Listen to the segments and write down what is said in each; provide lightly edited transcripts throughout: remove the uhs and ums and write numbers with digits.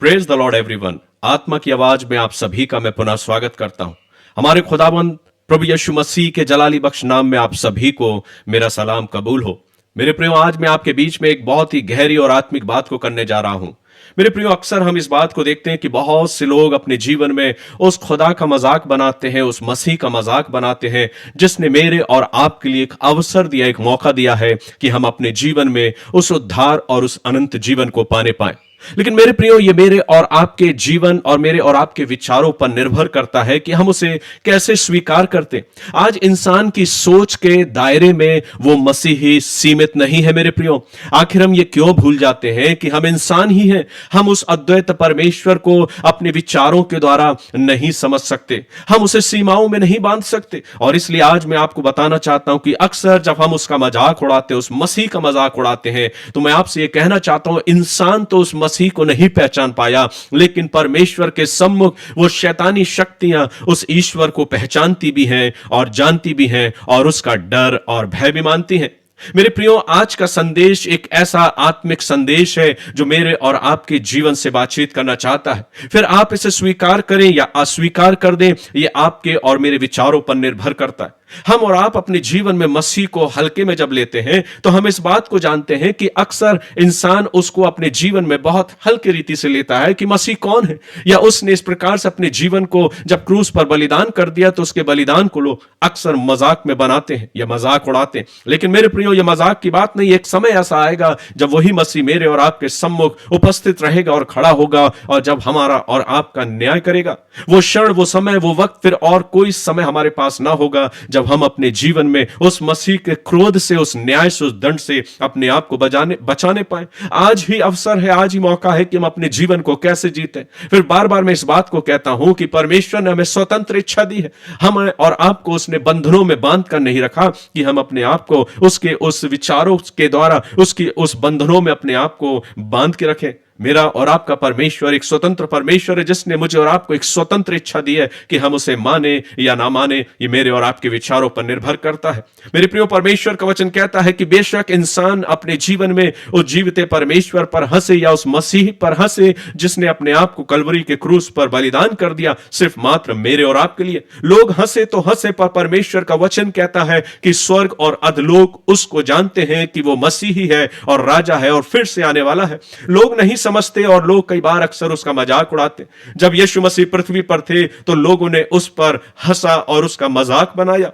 Praise the Lord everyone. आत्मा की आवाज में आप सभी का मैं पुनः स्वागत करता हूं। हमारे खुदावंद प्रभु यीशु मसीह के जलाली बख्श नाम में आप सभी को मेरा सलाम कबूल हो। मेरे प्रियो, आज मैं आपके बीच में एक बहुत ही गहरी और आत्मिक बात को करने जा रहा हूं। मेरे प्रियो, अक्सर हम इस बात को देखते हैं कि बहुत से लोग अपने जीवन में उस खुदा का मजाक बनाते हैं, उस मसीह का मजाक बनाते हैं जिसने मेरे और आपके लिए एक अवसर दिया, एक मौका दिया है कि हम अपने जीवन में उस उद्धार और उस अनंत जीवन को पाने पाए। लेकिन मेरे प्रियो, ये मेरे और आपके जीवन और मेरे और आपके विचारों पर निर्भर करता है कि हम उसे कैसे स्वीकार करते। आज इंसान की सोच के दायरे में वो मसीही सीमित नहीं है। मेरे प्रियो, आखिर हम ये क्यों भूल जाते हैं कि हम इंसान ही हैं। हम उस अद्वैत परमेश्वर को अपने विचारों के द्वारा नहीं समझ सकते, हम उसे सीमाओं में नहीं बांध सकते। और इसलिए आज मैं आपको बताना चाहता हूं कि अक्सर जब हम उसका मजाक उड़ाते, उस मसीह का मजाक उड़ाते हैं, तो मैं आपसे ये कहना चाहता हूं, इंसान तो उस मसीह को नहीं पहचान पाया, लेकिन परमेश्वर के सम्मुख वो शैतानी शक्तियां उस ईश्वर को पहचानती भी हैं और जानती भी हैं और उसका डर और भय भी मानती हैं। मेरे प्रियो, आज का संदेश एक ऐसा आत्मिक संदेश है जो मेरे और आपके जीवन से बातचीत करना चाहता है। फिर आप इसे स्वीकार करें या अस्वीकार कर दें, यह आपके और मेरे विचारों पर निर्भर करता है। हम और आप अपने जीवन में मसीह को हल्के में जब लेते हैं तो हम इस बात को जानते हैं कि अक्सर इंसान उसको अपने जीवन में बहुत हल्की रीति से लेता है कि मसीह कौन है, या उसने इस प्रकार से अपने जीवन को जब क्रूस पर बलिदान कर दिया तो उसके बलिदान को लोग अक्सर मजाक में बनाते हैं या मजाक उड़ाते हैं। लेकिन मेरे प्रियो, यह मजाक की बात नहीं। एक समय ऐसा आएगा जब वही मसीह मेरे और आपके सम्मुख उपस्थित रहेगा और खड़ा होगा, और जब हमारा और आपका न्याय करेगा। वो क्षण, वो समय, वो वक्त फिर और कोई समय हमारे पास ना होगा जब हम अपने जीवन में उस मसीह के क्रोध से, उस न्याय से, उस दंड से अपने आप को बचाने पाए। आज ही अवसर है, आज ही मौका है कि हम अपने जीवन को कैसे जीते। फिर बार बार मैं इस बात को कहता हूं कि परमेश्वर ने हमें स्वतंत्र इच्छा दी है। हम और आपको उसने बंधनों में बांध कर नहीं रखा कि हम अपने आप को उसके उस विचारों के द्वारा उसकी उस बंधनों में अपने आप को बांध के रखें। मेरा और आपका परमेश्वर एक स्वतंत्र परमेश्वर है, जिसने मुझे और आपको एक स्वतंत्र इच्छा दी है कि हम उसे माने या ना माने। ये मेरे और आपके विचारों पर निर्भर करता है। मेरे प्रियो, परमेश्वर का वचन कहता है कि बेशक इंसान अपने जीवन में उस जीवित परमेश्वर पर हंसे या उस मसीह पर हंसे जिसने अपने आप को कलवरी के क्रूस पर बलिदान कर दिया, सिर्फ मात्र मेरे और आपके लिए। लोग हंसे तो हंसे, पर परमेश्वर का वचन कहता है कि स्वर्ग और अधलोक उसको जानते हैं कि वो मसीही है और राजा है और फिर से आने वाला है। लोग नहीं समझते और लोग कई बार अक्सर उसका मजाक उड़ाते। जब यीशु मसीह पृथ्वी पर थे तो लोगों ने उस पर हंसा और उसका मजाक बनाया।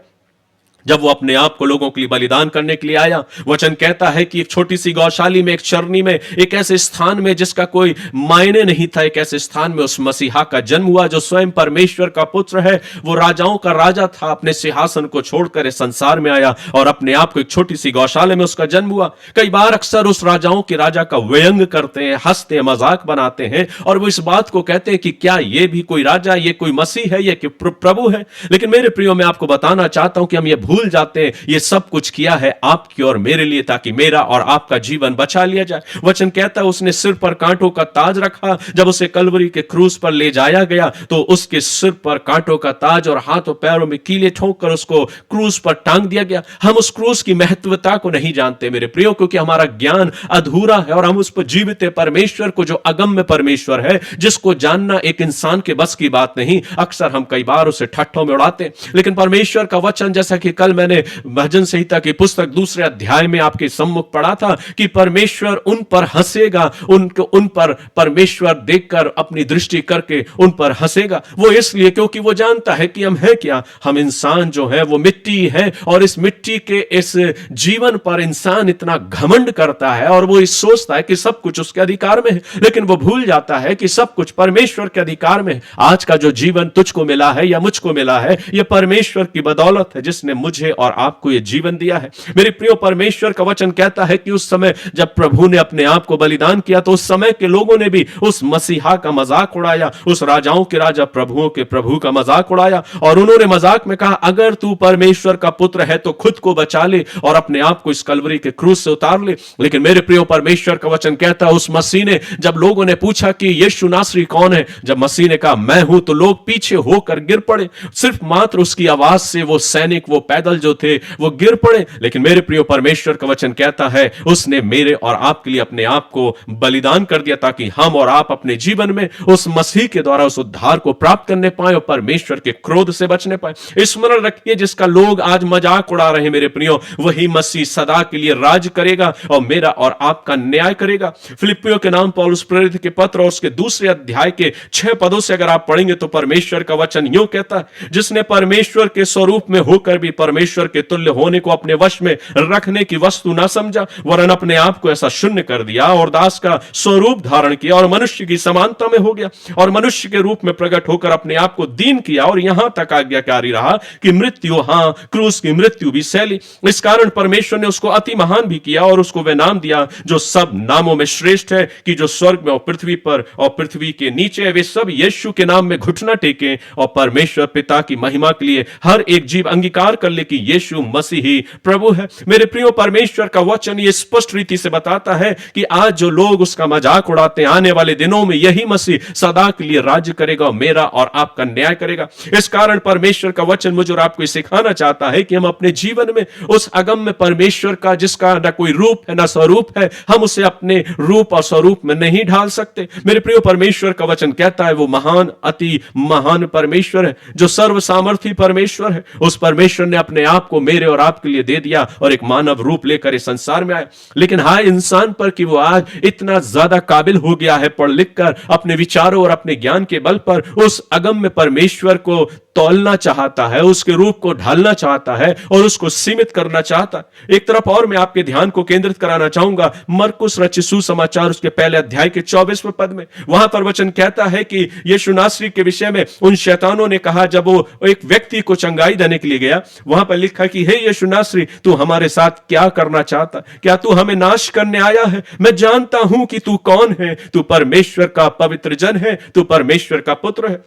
जब वो अपने आप को लोगों के लिए बलिदान करने के लिए आया, वचन कहता है कि एक छोटी सी गौशाली में, एक चरनी में, एक ऐसे स्थान में जिसका कोई मायने नहीं था, एक ऐसे स्थान में उस मसीहा का जन्म हुआ जो स्वयं परमेश्वर का पुत्र है। वो राजाओं का राजा था, अपने सिंहासन को छोड़कर इस संसार में आया और अपने आप को एक छोटी सी गौशाला में उसका जन्म हुआ। कई बार अक्सर उस राजाओं के राजा का व्यंग करते हैं, हंसते हैं, मजाक बनाते हैं और वो इस बात को कहते हैं कि क्या ये भी कोई राजा, ये कोई मसीह है, ये कि प्रभु है। लेकिन मेरे प्रियो, मैं आपको बताना चाहता हूं कि हम ये भूल जाते हैं ये सब कुछ किया है आपकी और मेरे लिए, ताकि मेरा और आपका जीवन बचा लिया जाए। वचन कहता है उसने सिर पर कांटों का ताज रखा। जब उसे कलवरी के क्रूस पर ले जाया गया तो उसके सिर पर कांटों का ताज और हाथों पैरों में कीले ठोंक कर उसको क्रूस पर टांग दिया गया। हम उस क्रूस की महत्वता को नहीं जानते मेरे प्रियो, क्योंकि हमारा ज्ञान अधूरा है और हम उस पर जीवित परमेश्वर को, जो अगम्य परमेश्वर है, जिसको जानना एक इंसान के बस की बात नहीं, अक्सर हम कई बार उसे ठट्ठों में उड़ाते। लेकिन परमेश्वर का वचन, जैसा कि कल मैंने भजन संहिता की पुस्तक दूसरे अध्याय में आपके सम्मुख पढ़ा था कि परमेश्वर उन पर हंसेगा, उन पर परमेश्वर देखकर अपनी दृष्टि करके उन पर हंसेगा। वो इसलिए क्योंकि वो जानता है कि हम हैं क्या। हम इंसान जो है वो मिट्टी है और इस मिट्टी के इस जीवन पर इंसान इतना घमंड करता है और वो इस सोचता है कि सब कुछ उसके अधिकार में है, लेकिन वो भूल जाता है कि सब कुछ परमेश्वर के अधिकार में है। आज का जो जीवन तुझको मिला है या मुझको मिला है, यह परमेश्वर की बदौलत है, जिसने मुझे और आपको यह जीवन दिया है। मेरे प्रियो, परमेश्वर का वचन कहता है कि उस समय जब प्रभु ने अपने आप को बलिदान किया तो उस समय के लोगों ने भी उस मसीहा का मजाक उड़ाया, उस राजाओं के राजा, प्रभुओं के प्रभु का मजाक उड़ाया और उन्होंने मजाक में कहा, अगर तू परमेश्वर का पुत्र है तो खुद को बचा ले और अपने आप को इस कलवरी के क्रूस से उतार ले। लेकिन मेरे प्रियो, परमेश्वर का वचन कहता है उस मसीह ने, जब लोगों ने पूछा कि यीशु नासरी कौन है, जब मसीह ने कहा मैं हूं, तो लोग पीछे होकर गिर पड़े। सिर्फ मात्र उसकी आवाज से वो सैनिक, वो पैदल पैदल जो थे वो गिर पड़े, लेकिन मेरे प्रियो परमेश्वर का वचन कहता है उसने मेरे और आपके लिए अपने आप को बलिदान कर दिया ताकि हम और आप अपने जीवन में उस मसीह के द्वारा उस उद्धार को प्राप्त करने पाए और परमेश्वर के क्रोध से बचने पाए। स्मरण रखिए, जिसका लोग आज मजाक उड़ा रहे हैं मेरे प्रियो, वही मसीह सदा के लिए राज करेगा और मेरा और आपका न्याय करेगा। फिलिप्पियों के नाम पौलुस प्रेरित के पत्र और उसके दूसरे अध्याय के 6 पदों से अगर आप पढ़ेंगे तो परमेश्वर का वचन यूं कहता है, जिसने परमेश्वर के स्वरूप में होकर भी परमेश्वर के तुल्य होने को अपने वश में रखने की वस्तु ना समझा, वरन अपने आप को ऐसा शून्य कर दिया और दास का स्वरूप धारण किया और मनुष्य की समानता में हो गया और मनुष्य के रूप में प्रकट होकर अपने आप को दीन किया और यहां तक आज्ञाकारी रहा कि मृत्यु, हां क्रूस की मृत्यु भी सैली। इस कारण परमेश्वर ने उसको अति महान भी किया और उसको वह नाम दिया जो सब नामों में श्रेष्ठ है, कि जो स्वर्ग में और पृथ्वी पर और पृथ्वी के नीचे वे सब यीशु के नाम में घुटना टेके और परमेश्वर पिता की महिमा के लिए हर एक जीव अंगीकार कर ले कि यीशु मसीह ही प्रभु है। मेरे प्रियो, परमेश्वर का वचन ये स्पष्ट रीति से बताता है कि आज जो लोग उसका मजाक उड़ाते हैं, आने वाले दिनों में यही मसीह सदा के लिए राज्य करेगा और मेरा और आपका न्याय करेगा। इस कारण परमेश्वर का वचन मुझे और आपको सिखाना चाहता है कि हम अपने जीवन में उस अगम्य परमेश्वर का, जिसका न कोई रूप है न स्वरूप है, हम उसे अपने रूप और स्वरूप में नहीं ढाल सकते। मेरे प्रियो, परमेश्वर का वचन कहता है वो महान, अति महान परमेश्वर है, जो सर्व सामर्थी परमेश्वर है। उस परमेश्वर ने अपने आप को मेरे और आपके लिए दे दिया और एक मानव रूप लेकर इस संसार में आया। लेकिन हाय इंसान पर कि वो आज इतना ज्यादा काबिल हो गया है पढ़ लिख कर, अपने विचारों और अपने ज्ञान के बल पर उस अगम्य परमेश्वर को तौलना चाहता है, उसके रूप को ढालना चाहता है और उसको सीमित करना चाहता है। एक तरफ और मैं आपके ध्यान को केंद्रित कराना चाहूंगा मरकुस रचित सुसमाचार उसके पहले अध्याय के 24वें पद में। वहां पर वचन कहता है कि यीशु नासरी के विषय में उन शैतानों ने कहा, जब वो एक व्यक्ति को चंगाई देने के लिए गया, वहां पर लिखा कि हे यीशु नासरी, तू हमारे साथ क्या करना चाहता? क्या तू हमें नाश करने आया है? मैं जानता हूं कि तू कौन है, तू परमेश्वर का पवित्र जन है, तू परमेश्वर का पुत्र है।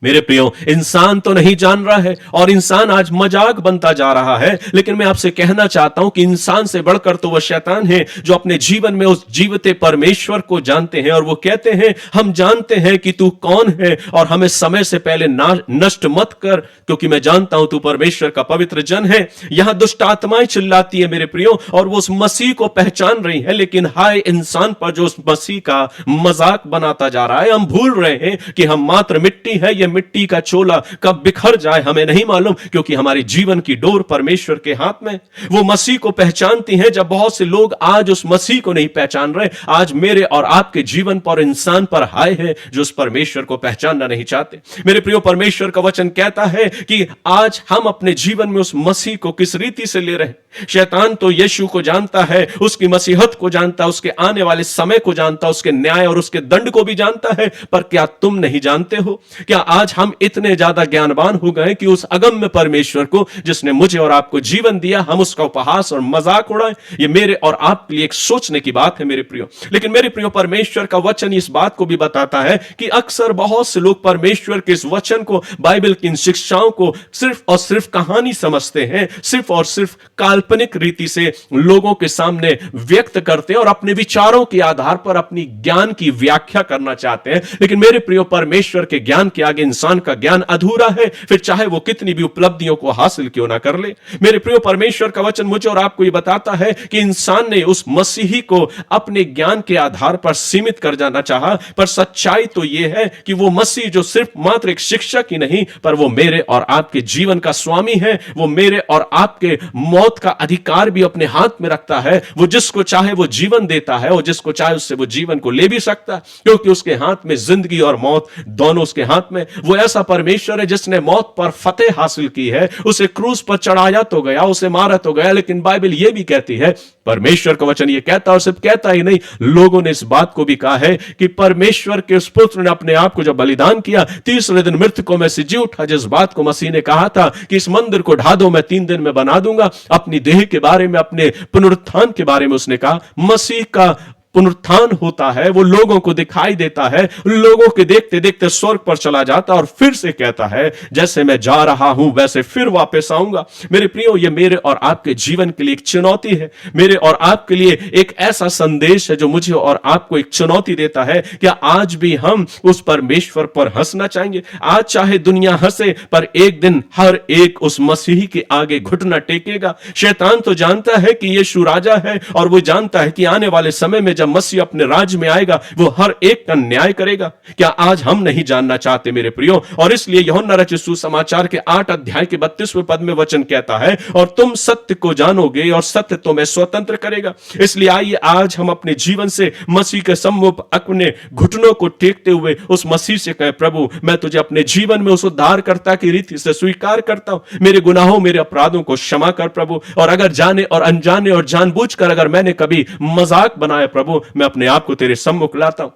मेरे प्रियो, इंसान तो नहीं जान रहा है और इंसान आज मजाक बनता जा रहा है, लेकिन मैं आपसे कहना चाहता हूं कि इंसान से बढ़कर तो वह शैतान है जो अपने जीवन में उस जीवते परमेश्वर को जानते हैं और वो कहते हैं हम जानते हैं कि तू कौन है और हमें समय से पहले नष्ट मत कर, क्योंकि मैं जानता हूं तू परमेश्वर का पवित्र जन है। यहां दुष्ट आत्माएं चिल्लाती है मेरे प्रियो और वो उस मसीह को पहचान रही है, लेकिन हाय इंसान पर जो उस मसीह का मजाक बनाता जा रहा है। हम भूल रहे हैं कि हम मात्र मिट्टी है, मिट्टी का चोला कब बिखर जाए हमें नहीं मालूम, क्योंकि हमारे जीवन की डोर परमेश्वर के हाथ में। वो मसीह को पहचानती हैं। जब बहुत से लोग आज उस मसीह को नहीं पहचान रहे, आज मेरे और आपके जीवन पर, इंसान पर हाय है जो उस परमेश्वर को पहचानना नहीं चाहते। मेरे प्रियो, परमेश्वर का वचन कहता है कि आज हम अपने जीवन में उस मसीह को किस रीति से ले रहे हैं। शैतान तो यीशु को जानता है, उसकी मसीहत को जानता है, उसके आने वाले समय को जानता है, उसके न्याय और उसके दंड को भी जानता है। पर क्या तुम नहीं जानते हो? क्या आज हम इतने ज्यादा ज्ञानवान हो गए कि उस अगम्य परमेश्वर को, जिसने मुझे और आपको जीवन दिया, हम उसका उपहास और मजाक उड़ाएं? ये मेरे और आपके लिए एक सोचने की बात है मेरे प्रियो। लेकिन मेरे प्रियो, परमेश्वर का वचन इस बात को भी बताता है कि अक्सर बहुत से लोग परमेश्वर के इस वचन को, बाइबल की इन शिक्षाओं को सिर्फ और सिर्फ कहानी समझते हैं, सिर्फ और सिर्फ काल्पनिक रीति से लोगों के सामने व्यक्त करते हैं और अपने विचारों के आधार पर अपनी ज्ञान की व्याख्या करना चाहते हैं। लेकिन मेरे प्रियो, परमेश्वर के ज्ञान के आगे इंसान का ज्ञान अधूरा है, फिर चाहे वो कितनी भी उपलब्धियों को हासिल क्यों ना कर ले। मेरे प्रियो, परमेश्वर का वचन मुझे और आपको ये बताता है कि इंसान ने उस मसीही को अपने ज्ञान के आधार पर सीमित कर जाना चाहा, पर सच्चाई तो यह है कि वो मसीह जो सिर्फ मात्र एक शिक्षक ही नहीं, पर वो मेरे और आपके जीवन का स्वामी है। वो मेरे और आपके मौत का अधिकार भी अपने हाथ में रखता है। वो जिसको चाहे वो जीवन देता है और जिसको चाहे उससे वो जीवन को ले भी सकता है, क्योंकि उसके हाथ में जिंदगी और मौत दोनों उसके हाथ में। वो ऐसा परमेश्वर है जिसने मौत पर फतेह हासिल की है। उसे क्रूस पर चढ़ाया तो गया, उसे मारा तो गया, लेकिन बाइबल यह भी कहती है, परमेश्वर का वचन यह कहता है, और सिर्फ कहता ही नहीं, लोगों ने इस बात को भी कहा है कि परमेश्वर के उस पुत्र ने अपने आप को जब बलिदान किया, तीसरे दिन मृतकों में से जी उठा। जिस बात को मसीह ने कहा था कि इस मंदिर को ढा दो, मैं 3 दिन में बना दूंगा, अपनी देह के बारे में, अपने पुनरुत्थान के बारे में उसने कहा। मसीह का पुनरुत्थान होता है, वो लोगों को दिखाई देता है, लोगों के देखते देखते स्वर्ग पर चला जाता और फिर से कहता है जैसे मैं जा रहा हूं वैसे फिर वापस आऊंगा। मेरे प्रियो, ये मेरे और आपके जीवन के लिए एक चुनौती है, मेरे और आपके लिए एक ऐसा संदेश है जो मुझे और आपको एक चुनौती देता है। क्या आज भी हम उस परमेश्वर पर हंसना चाहेंगे? आज चाहे दुनिया हंसे, पर एक दिन हर एक उस मसीही के आगे घुटना टेकेगा। शैतान तो जानता है कि यीशु राजा है और वो जानता है कि आने वाले समय में जब मसीह अपने राज्य में आएगा वो हर एक का न्याय करेगा। क्या आज हम नहीं जानना चाहते मेरे प्रियो? और इसलिए यूहन्ना रचित सुसमाचार के 8 अध्याय के 32वें पद में वचन कहता है, और तुम सत्य को जानोगे और सत्य तुम्हें स्वतंत्र करेगा। इसलिए आइए आज हम अपने जीवन से मसीह के सम्मुख अपने घुटनों को टेकते हुए उस मसीह से कहें, प्रभु मैं तुझे अपने जीवन में उस उद्धारकर्ता की रीति से स्वीकार करता हूं। मेरे गुनाहों, मेरे अपराधों को क्षमा कर प्रभु। और अगर जाने और अनजाने और जानबूझकर अगर मैंने कभी मजाक बनाया प्रभु, मैं अपने आप को तेरे सम्मुख लाता हूं।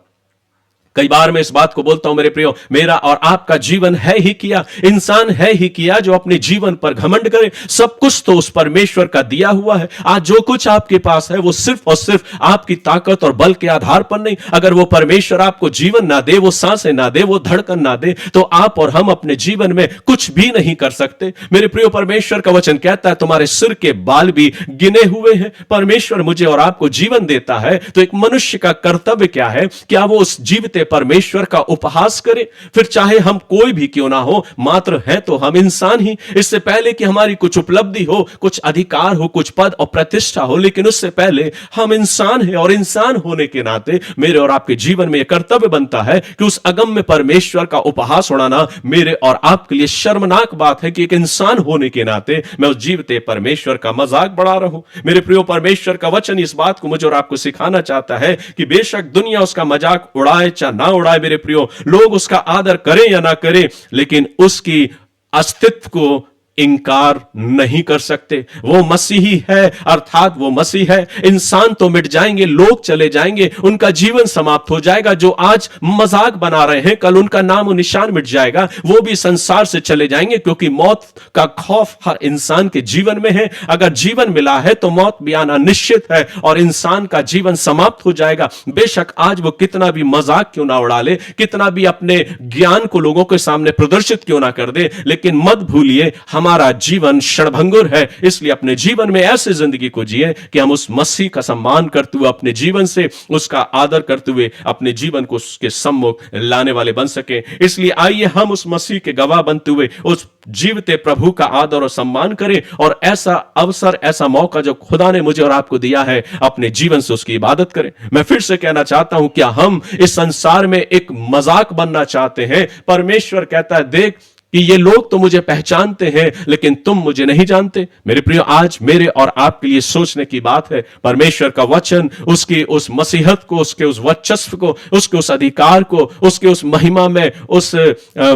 कई बार मैं इस बात को बोलता हूं मेरे प्रियो, मेरा और आपका जीवन है ही किया, इंसान है ही किया जो अपने जीवन पर घमंड करे। सब कुछ तो उस परमेश्वर का दिया हुआ है। आज जो कुछ आपके पास है वो सिर्फ और सिर्फ आपकी ताकत और बल के आधार पर नहीं। अगर वो परमेश्वर आपको जीवन ना दे, वो सांसें ना दे, वो धड़कन ना दे, तो आप और हम अपने जीवन में कुछ भी नहीं कर सकते। मेरे प्रियो, परमेश्वर का वचन कहता है तुम्हारे सिर के बाल भी गिने हुए हैं। परमेश्वर मुझे और आपको जीवन देता है तो एक मनुष्य का कर्तव्य क्या है? क्या वो उस जीवित परमेश्वर का उपहास करे? फिर चाहे हम कोई भी क्यों ना हो, मात्र है तो हम इंसान ही। इससे पहले कि हमारी कुछ उपलब्धि हो, कुछ अधिकार हो, कुछ पद और प्रतिष्ठा हो, लेकिन उससे पहले हम इंसान हैं। और इंसान होने के नाते मेरे और आपके जीवन में यह कर्तव्य बनता है कि उस अगम्य परमेश्वर का उपहास उड़ाना मेरे और आपके लिए शर्मनाक बात है कि एक इंसान होने के नाते मैं उस जीवित परमेश्वर का मजाक बढ़ा रहा हूं। मेरे प्रियो, परमेश्वर का वचन इस बात को मुझे और आपको सिखाना चाहता है कि बेशक दुनिया उसका मजाक उड़ाए चाहे ना उड़ाए मेरे प्रियो, लोग उसका आदर करें या ना करें, लेकिन उसकी अस्तित्व को इंकार नहीं कर सकते। वो मसीही है, अर्थात वो मसीह है। इंसान तो मिट जाएंगे, लोग चले जाएंगे, उनका जीवन समाप्त हो जाएगा। जो आज मजाक बना रहे हैं, कल उनका नाम और निशान मिट जाएगा, वो भी संसार से चले जाएंगे, क्योंकि मौत का खौफ हर इंसान के जीवन में है। अगर जीवन मिला है तो मौत भी आना निश्चित है और इंसान का जीवन समाप्त हो जाएगा। बेशक आज वो कितना भी मजाक क्यों ना उड़ा ले, कितना भी अपने ज्ञान को लोगों के सामने प्रदर्शित क्यों ना कर दे, लेकिन मत भूलिए हमारा जीवन क्षणभंगुर है। इसलिए अपने जीवन में ऐसी जिंदगी को जिए कि हम उस मसीह का सम्मान करते हुए, अपने जीवन से उसका आदर करते हुए अपने जीवन को उसके सम्मुख लाने वाले बन सके। इसलिए आइए हम उस मसीह के गवाह बनते हुए उस जीवते प्रभु का आदर और सम्मान करें और ऐसा अवसर, ऐसा मौका जो खुदा ने मुझे और आपको दिया है, अपने जीवन से उसकी इबादत करें। मैं फिर से कहना चाहता हूं, क्या हम इस संसार में एक मजाक बनना चाहते हैं? परमेश्वर कहता है, देख कि ये लोग तो मुझे पहचानते हैं लेकिन तुम मुझे नहीं जानते। मेरे प्रियो, आज मेरे और आपके लिए सोचने की बात है। परमेश्वर का वचन उसकी उस मसीहत को, उसके उस वर्चस्व को, उसके उस अधिकार को, उसके उस महिमा में उस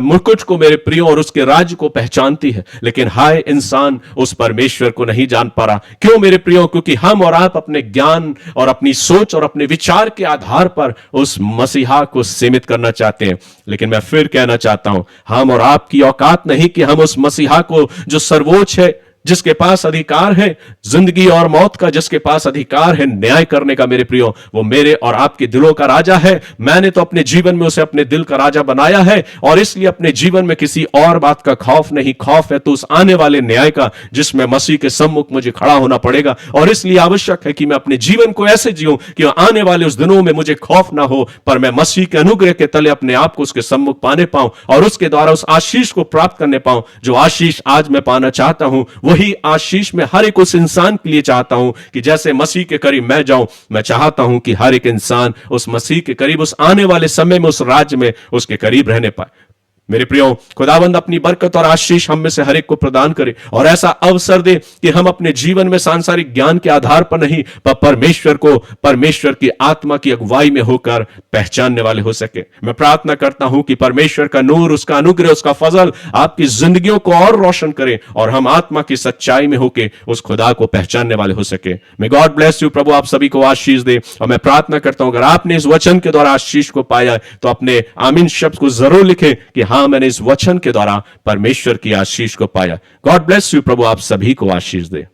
मुकुट को मेरे प्रियो और उसके राज्य को पहचानती है। लेकिन हाय, इंसान उस परमेश्वर को नहीं जान पा रहा। क्यों मेरे प्रियो? क्योंकि हम और आप अपने ज्ञान और अपनी सोच और अपने विचार के आधार पर उस मसीहा को सीमित करना चाहते हैं। लेकिन मैं फिर कहना चाहता हूं, हम और आपकी औकात नहीं कि हम उस मसीहा को जो सर्वोच्च है, जिसके पास अधिकार है जिंदगी और मौत का, जिसके पास अधिकार है न्याय करने का, मेरे प्रियो, वो मेरे और आपके दिलों का राजा है। मैंने तो अपने जीवन में उसे अपने दिल का राजा बनाया है और इसलिए अपने जीवन में किसी और बात का खौफ नहीं। खौफ है तो उस आने वाले न्याय का, जिसमें मसीह के सम्मुख मुझे खड़ा होना पड़ेगा। और इसलिए आवश्यक है कि मैं अपने जीवन को ऐसे जीऊं कि आने वाले उस दिनों में मुझे खौफ ना हो, पर मैं मसीह के अनुग्रह के तले अपने आप को उसके सम्मुख पाने पाऊं और उसके द्वारा उस आशीष को प्राप्त करने पाऊं जो आशीष आज मैं पाना चाहता हूं। वही आशीष में हर एक उस इंसान के लिए चाहता हूं कि जैसे मसीह के करीब मैं जाऊं, मैं चाहता हूं कि हर एक इंसान उस मसीह के करीब, उस आने वाले समय में, उस राज्य में उसके करीब रहने पाए। मेरे प्रियो, खुदावंद अपनी बरकत और आशीष हम में से हर एक को प्रदान करे और ऐसा अवसर दे कि हम अपने जीवन में सांसारिक ज्ञान के आधार पर नहीं, पर परमेश्वर को, परमेश्वर की आत्मा की अगुवाई में होकर पहचानने वाले हो सके। मैं प्रार्थना करता हूं कि परमेश्वर का नूर, उसका अनुग्रह, उसका फजल आपकी जिंदगियों को और रोशन करे और हम आत्मा की सच्चाई में होकर उस खुदा को पहचानने वाले हो सके। मैं गॉड ब्लेस यू। प्रभु आप सभी को आशीष दे और मैं प्रार्थना करता हूं अगर आपने इस वचन के द्वारा आशीष को पाया तो अपने आमीन शब्द को जरूर लिखें कि हाँ, मैंने इस वचन के द्वारा परमेश्वर की आशीष को पाया। God bless you. प्रभु आप सभी को आशीष दे।